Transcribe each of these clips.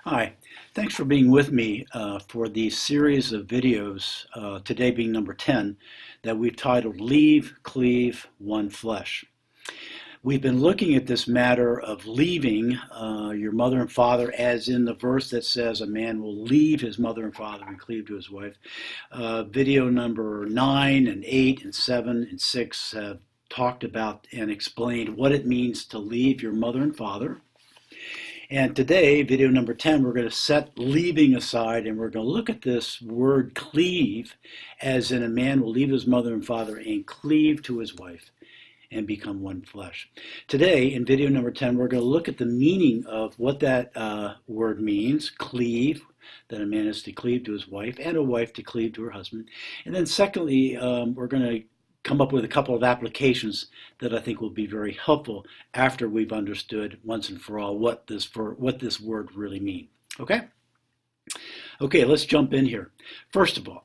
Hi, thanks for being with me for the series of videos, today being number 10, that we've titled Leave, Cleave, One Flesh. We've been looking at this matter of leaving your mother and father, as in the verse that says a man will leave his mother and father and cleave to his wife. Video number 9 and 8 and 7 and 6 have talked about and explained what it means to leave your mother and father. And today, video number 10, we're going to set leaving aside and we're going to look at this word cleave, as in a man will leave his mother and father and cleave to his wife and become one flesh. Today, in video number 10, we're going to look at the meaning of what that word means, cleave, that a man is to cleave to his wife and a wife to cleave to her husband. And then secondly, we're going to come up with a couple of applications that I think will be very helpful after we've understood once and for all what this word really means. Okay? Okay, let's jump in here. First of all,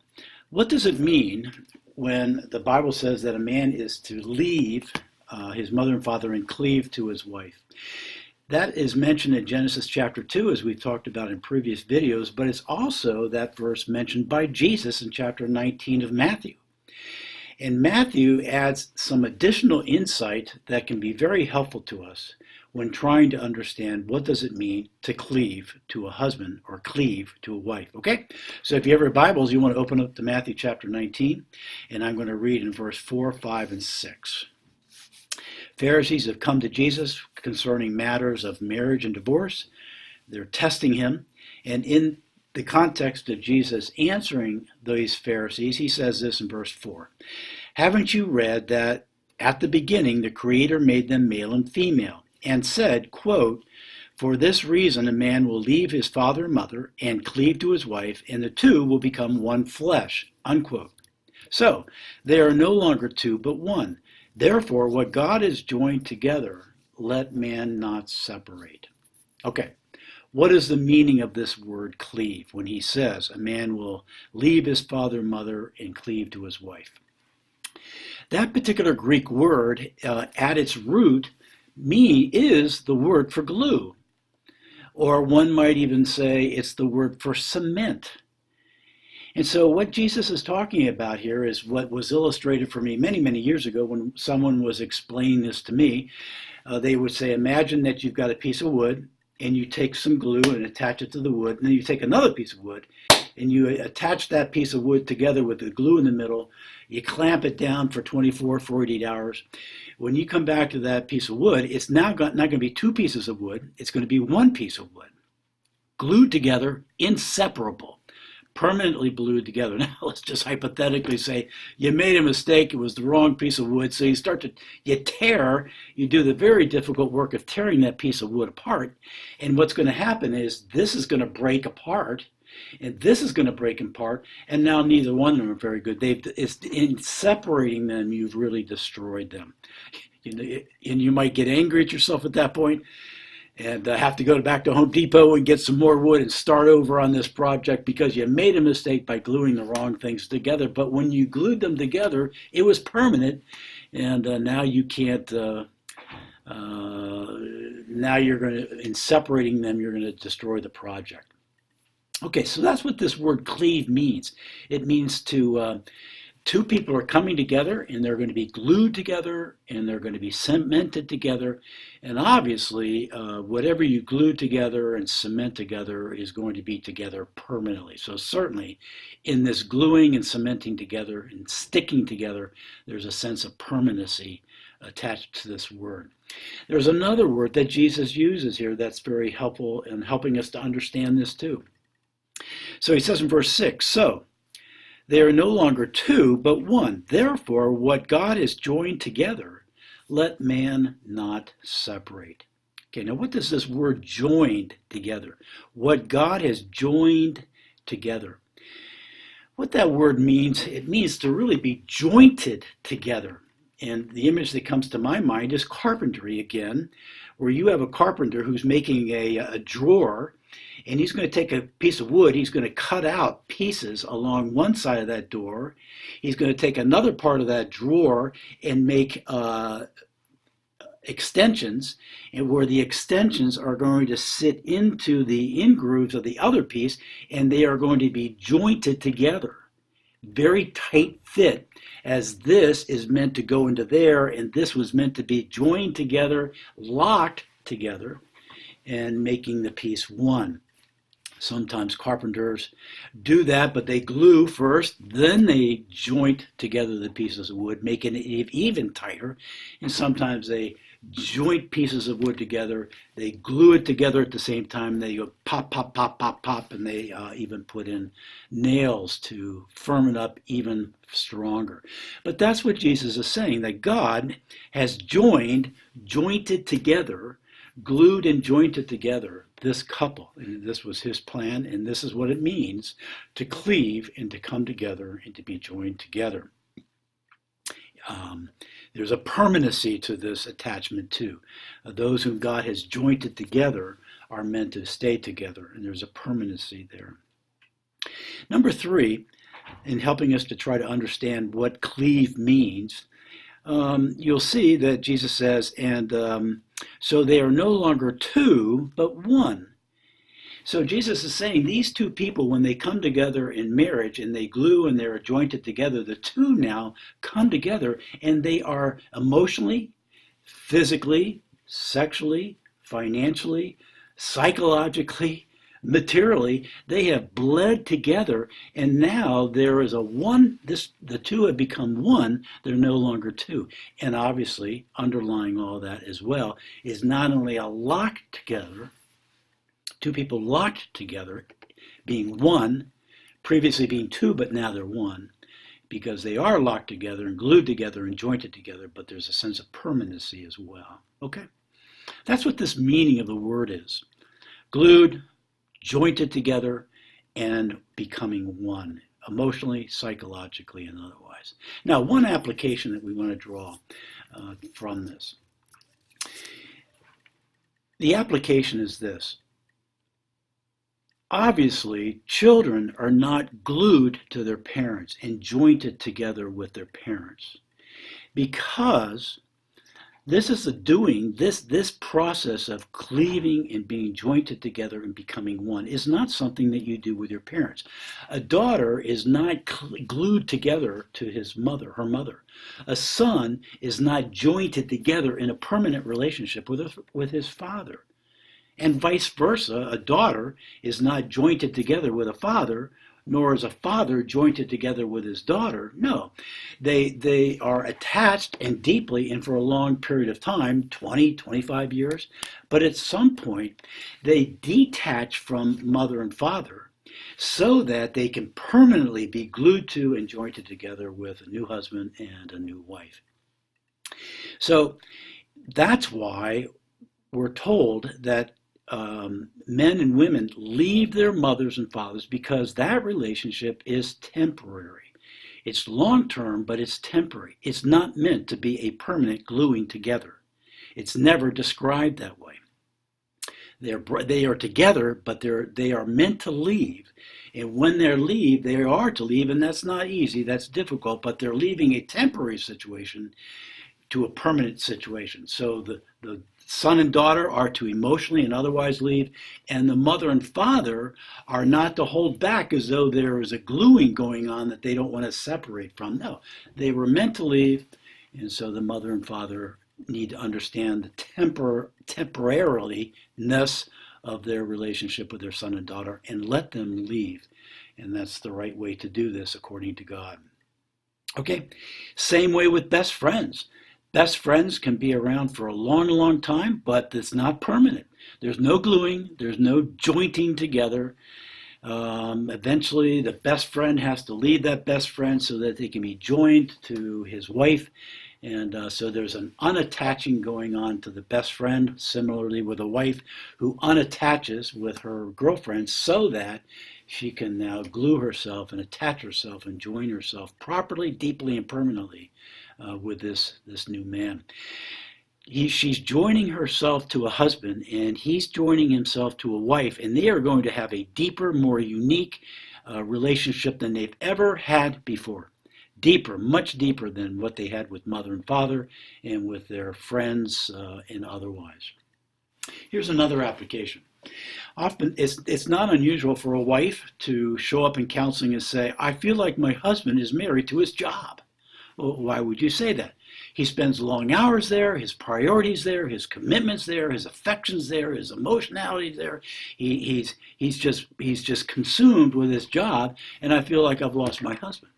what does it mean when the Bible says that a man is to leave his mother and father and cleave to his wife? That is mentioned in Genesis chapter 2, as we've talked about in previous videos, but it's also that verse mentioned by Jesus in chapter 19 of Matthew. And Matthew adds some additional insight that can be very helpful to us when trying to understand what does it mean to cleave to a husband or cleave to a wife. Okay? So if you have your Bibles, you want to open up to Matthew chapter 19, and I'm going to read in verse 4, 5, and 6. Pharisees have come to Jesus concerning matters of marriage and divorce. They're testing him, and in the context of Jesus answering these Pharisees, he says this in verse 4. Haven't you read that at the beginning the Creator made them male and female, and said, quote, for this reason a man will leave his father and mother and cleave to his wife, and the two will become one flesh, unquote. So, they are no longer two but one. Therefore, what God has joined together, let man not separate. Okay. What is the meaning of this word cleave when he says a man will leave his father and mother and cleave to his wife? That particular Greek word at its root is the word for glue. Or one might even say it's the word for cement. And so what Jesus is talking about here is what was illustrated for me many, many years ago when someone was explaining this to me. They would say, imagine that you've got a piece of wood, and you take some glue and attach it to the wood, and then you take another piece of wood, and you attach that piece of wood together with the glue in the middle. You clamp it down for 24, 48 hours. When you come back to that piece of wood, it's now not going to be two pieces of wood. It's going to be one piece of wood, glued together, inseparable, permanently glued together. Now, let's just hypothetically say you made a mistake. It was the wrong piece of wood. So you do the very difficult work of tearing that piece of wood apart. And what's going to happen is this is going to break apart, and this is going to break apart. And now neither one of them are very good. In separating them, you've really destroyed them. And you might get angry at yourself at that point, and have to go back to Home Depot and get some more wood and start over on this project because you made a mistake by gluing the wrong things together. But when you glued them together, it was permanent, and now you can't, now you're going to, in separating them, you're going to destroy the project. Okay, so that's what this word cleave means. It means two people are coming together, and they're going to be glued together, and they're going to be cemented together. And obviously, whatever you glue together and cement together is going to be together permanently. So certainly, in this gluing and cementing together and sticking together, there's a sense of permanency attached to this word. There's another word that Jesus uses here that's very helpful in helping us to understand this too. So he says in verse 6, so they are no longer two, but one. Therefore, what God has joined together, let man not separate. Okay, now what does this word joined together? What God has joined together. What that word means, it means to really be jointed together. And the image that comes to my mind is carpentry again, where you have a carpenter who's making a drawer, and he's going to take a piece of wood, he's going to cut out pieces along one side of that door. He's going to take another part of that drawer and make extensions, and where the extensions are going to sit into the in grooves of the other piece, and they are going to be jointed together. Very tight fit, as this is meant to go into there, and this was meant to be joined together, locked together, and making the piece one. Sometimes carpenters do that, but they glue first, then they joint together the pieces of wood, making it even tighter. And sometimes they joint pieces of wood together, they glue it together at the same time, they go pop, pop, pop, pop, pop, and they even put in nails to firm it up even stronger. But that's what Jesus is saying, that God has jointed together, glued and jointed together this couple, and this was his plan, and this is what it means to cleave and to come together and to be joined together. There's a permanency to this attachment too. Those whom God has jointed together are meant to stay together, and there's a permanency there. Number 3, in helping us to try to understand what cleave means, you'll see that Jesus says, and so they are no longer two, but one. So Jesus is saying these two people, when they come together in marriage and they glue and they're jointed together, the two now come together and they are emotionally, physically, sexually, financially, psychologically, materially, they have bled together, and now there is a one, the two have become one, they're no longer two. And obviously, underlying all that as well is not only a lock together, two people locked together, being one, previously being two, but now they're one, because they are locked together and glued together and jointed together, but there's a sense of permanency as well. Okay? That's what this meaning of the word is. Glued, jointed together, and becoming one, emotionally, psychologically, and otherwise. Now, one application that we want to draw from this. The application is this. Obviously, children are not glued to their parents and jointed together with their parents, because this is this process of cleaving and being jointed together and becoming one is not something that you do with your parents. A daughter is not glued together to her mother. A son is not jointed together in a permanent relationship with his father. And vice versa, a daughter is not jointed together with a father, nor is a father jointed together with his daughter. No, they are attached and deeply and for a long period of time, 20, 25 years. But at some point, they detach from mother and father so that they can permanently be glued to and jointed together with a new husband and a new wife. So that's why we're told that men and women leave their mothers and fathers, because that relationship is temporary. It's long-term, but it's temporary. It's not meant to be a permanent gluing together. It's never described that way. They are together, but they are meant to leave. And when they are to leave, and that's not easy, that's difficult, but they're leaving a temporary situation to a permanent situation. So the son and daughter are to emotionally and otherwise leave, and the mother and father are not to hold back as though there is a gluing going on that they don't want to separate from. No, they were meant to leave, and so the mother and father need to understand the temporariness of their relationship with their son and daughter and let them leave. And that's the right way to do this according to God. Okay, same way with best friends. Best friends can be around for a long, long time, but it's not permanent. There's no gluing. There's no jointing together. Eventually, the best friend has to leave that best friend so that they can be joined to his wife. And so there's an unattaching going on to the best friend, similarly with a wife who unattaches with her girlfriend so that she can now glue herself and attach herself and join herself properly, deeply, and permanently with this new man. She's joining herself to a husband, and he's joining himself to a wife, and they are going to have a deeper, more unique relationship than they've ever had before. deeper, much deeper than what they had with mother and father and with their friends and otherwise. Here's another application. Often it's not unusual for a wife to show up in counseling and say, I feel like my husband is married to his job. Well, why would you say that? He spends long hours there, his priorities there, his commitments there, his affections there, his emotionality there. He's just consumed with his job, and I feel like I've lost my husband.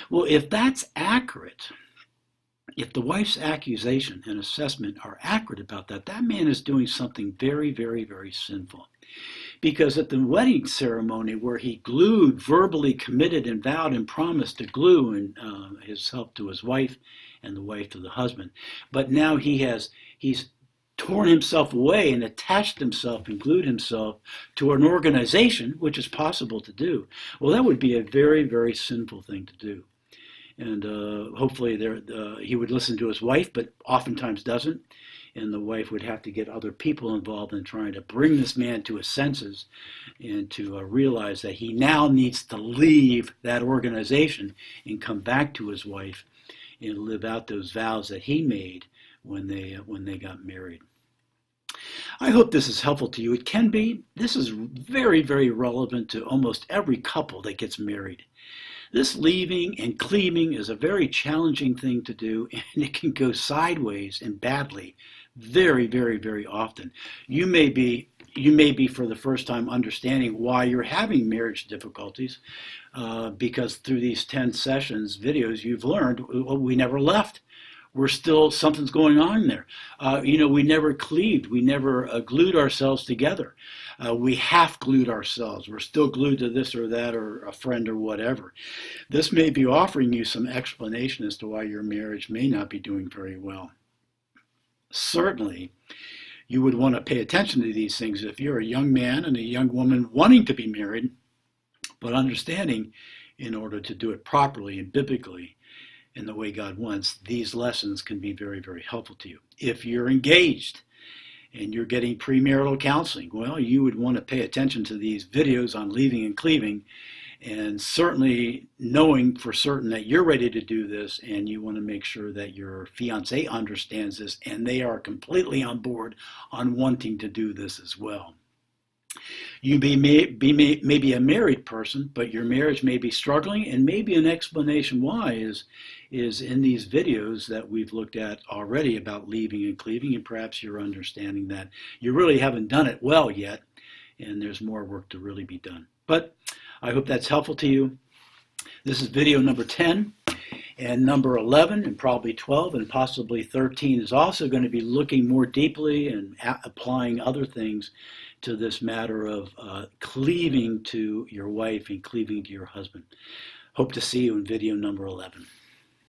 Well, if that's accurate, if the wife's accusation and assessment are accurate about that, that man is doing something very, very, very sinful. Because at the wedding ceremony where he glued, verbally committed and vowed and promised to glue himself to his wife and the wife to the husband, but now he's torn himself away and attached himself and glued himself to an organization, which is possible to do. Well, that would be a very, very sinful thing to do. And hopefully he would listen to his wife, but oftentimes doesn't. And the wife would have to get other people involved in trying to bring this man to his senses and to realize that he now needs to leave that organization and come back to his wife and live out those vows that he made when they got married. I hope this is helpful to you. It can be. This is very, very relevant to almost every couple that gets married. This leaving and cleaving is a very challenging thing to do, and it can go sideways and badly very, very, very often. You may be for the first time understanding why you're having marriage difficulties because through these 10 sessions, videos, you've learned, well, we never left. We're still, something's going on there. We never cleaved. We never glued ourselves together. We half glued ourselves. We're still glued to this or that or a friend or whatever. This may be offering you some explanation as to why your marriage may not be doing very well. Certainly, you would want to pay attention to these things if you're a young man and a young woman wanting to be married, but understanding in order to do it properly and biblically in the way God wants, these lessons can be very, very helpful to you. If you're engaged and you're getting premarital counseling, well, you would want to pay attention to these videos on leaving and cleaving, and certainly knowing for certain that you're ready to do this, and you want to make sure that your fiancé understands this and they are completely on board on wanting to do this as well. You may be a married person, but your marriage may be struggling, and maybe an explanation why is in these videos that we've looked at already about leaving and cleaving, and perhaps you're understanding that you really haven't done it well yet, and there's more work to really be done. But I hope that's helpful to you. This is video number 10, and number 11 and probably 12 and possibly 13 is also going to be looking more deeply and applying other things to this matter of cleaving to your wife and cleaving to your husband. Hope to see you in video number 11.